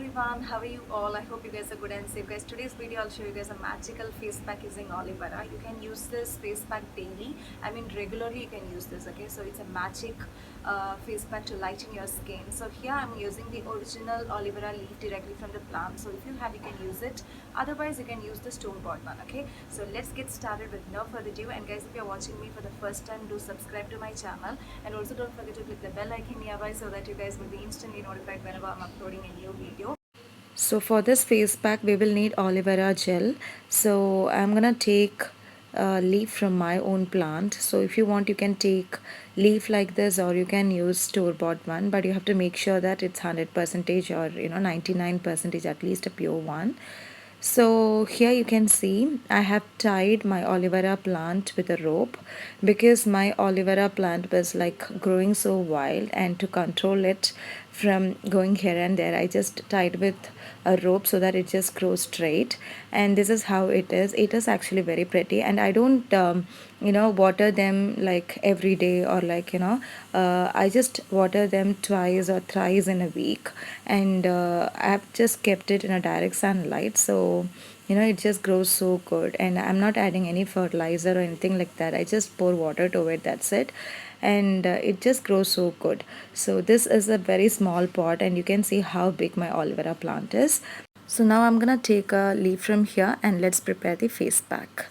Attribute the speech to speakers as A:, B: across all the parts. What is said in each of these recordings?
A: everyone, how are you all? I hope you guys are good and safe. Guys, today's video I'll show you guys a magical face pack using aloe vera. You can use this face pack daily. I mean regularly you can use this, okay? So it's a magic face pack to lighten your skin. So here I'm using the original aloe vera leaf directly from the plant. So if you have, you can use it. Otherwise you can use the store bought one, okay? So let's get started with no further ado. And guys, if you're watching me for the first time, do subscribe to my channel, and also don't forget to click the bell icon nearby so that you guys will be instantly notified whenever I'm uploading a new video. So for this face pack we will need aloe vera gel. So I'm gonna take a leaf from my own plant. So if you want, you can take leaf like this, or you can use store-bought one, but you have to make sure that it's 100% or 99% at least a pure one. So here you can see I have tied my aloe vera plant with a rope, because my aloe vera plant was like growing so wild, and to control it from going here and there, I just tied with a rope so that it just grows straight. And this is how it is. It is actually very pretty, and I don't water them like every day, or like I just water them twice or thrice in a week. And I've just kept it in a direct sunlight, so it just grows so good. And I'm not adding any fertilizer or anything like that. I just pour water to it, that's it. And it just grows so good. So this is a very small pot, and you can see how big my aloe vera plant is. So now I'm gonna take a leaf from here, and let's prepare the face pack.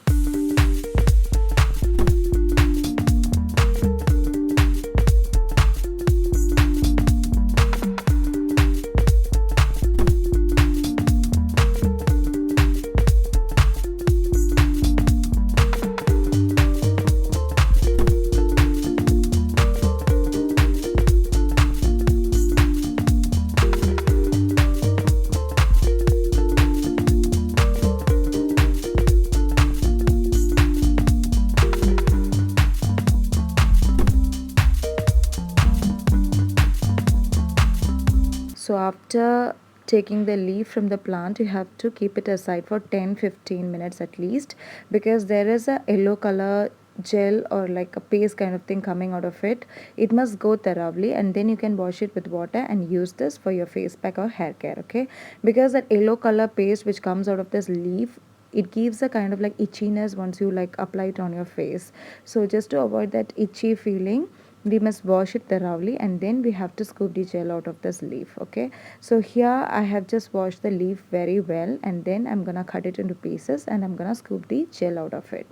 A: So after taking the leaf from the plant, you have to keep it aside for 10-15 minutes at least, because there is a yellow color gel or like a paste kind of thing coming out of it. It must go thoroughly, and then you can wash it with water and use this for your face pack or hair care, okay? Because that yellow color paste which comes out of this leaf, it gives a kind of like itchiness once you like apply it on your face. So just to avoid that itchy feeling, we must wash it thoroughly, and then we have to scoop the gel out of this leaf, okay? So here I have just washed the leaf very well, and then I'm gonna cut it into pieces, and I'm gonna scoop the gel out of it.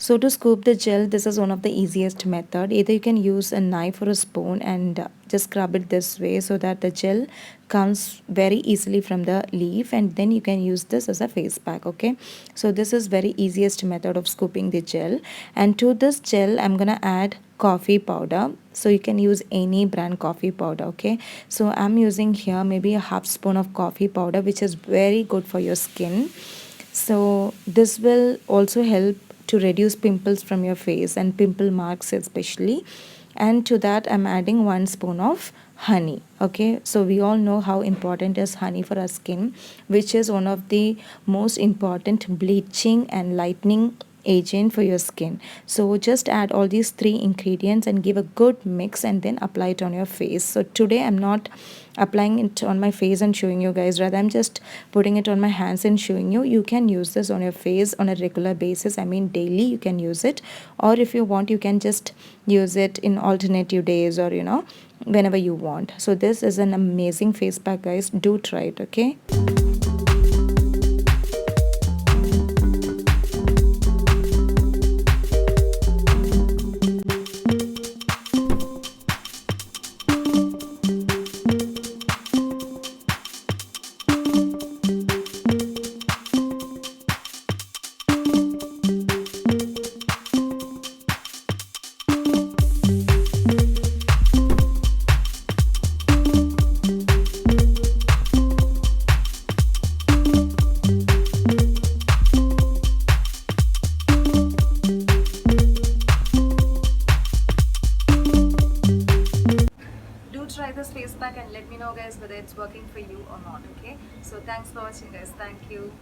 A: So to scoop the gel, this is one of the easiest method. Either you can use a knife or a spoon and just scrub it this way so that the gel comes very easily from the leaf, and then you can use this as a face pack, okay? So this is very easiest method of scooping the gel. And to this gel, I'm gonna add coffee powder. So you can use any brand coffee powder, okay? So I'm using here maybe a half spoon of coffee powder, which is very good for your skin. So this will also help to reduce pimples from your face and pimple marks especially. And to that I'm adding 1 spoon of honey, okay? So we all know how important is honey for our skin, which is one of the most important bleaching and lightening agent for your skin. So just add all these 3 ingredients and give a good mix, and then apply it on your face. So today I'm not applying it on my face and showing you guys, rather I'm just putting it on my hands and showing you. You can use this on your face on a regular basis, I mean daily you can use it, or if you want you can just use it in alternative days, or whenever you want. So this is an amazing face pack, guys. Do try it, okay? this face pack and let me know guys whether it's working for you or not. Okay, so thanks for watching guys. Thank you.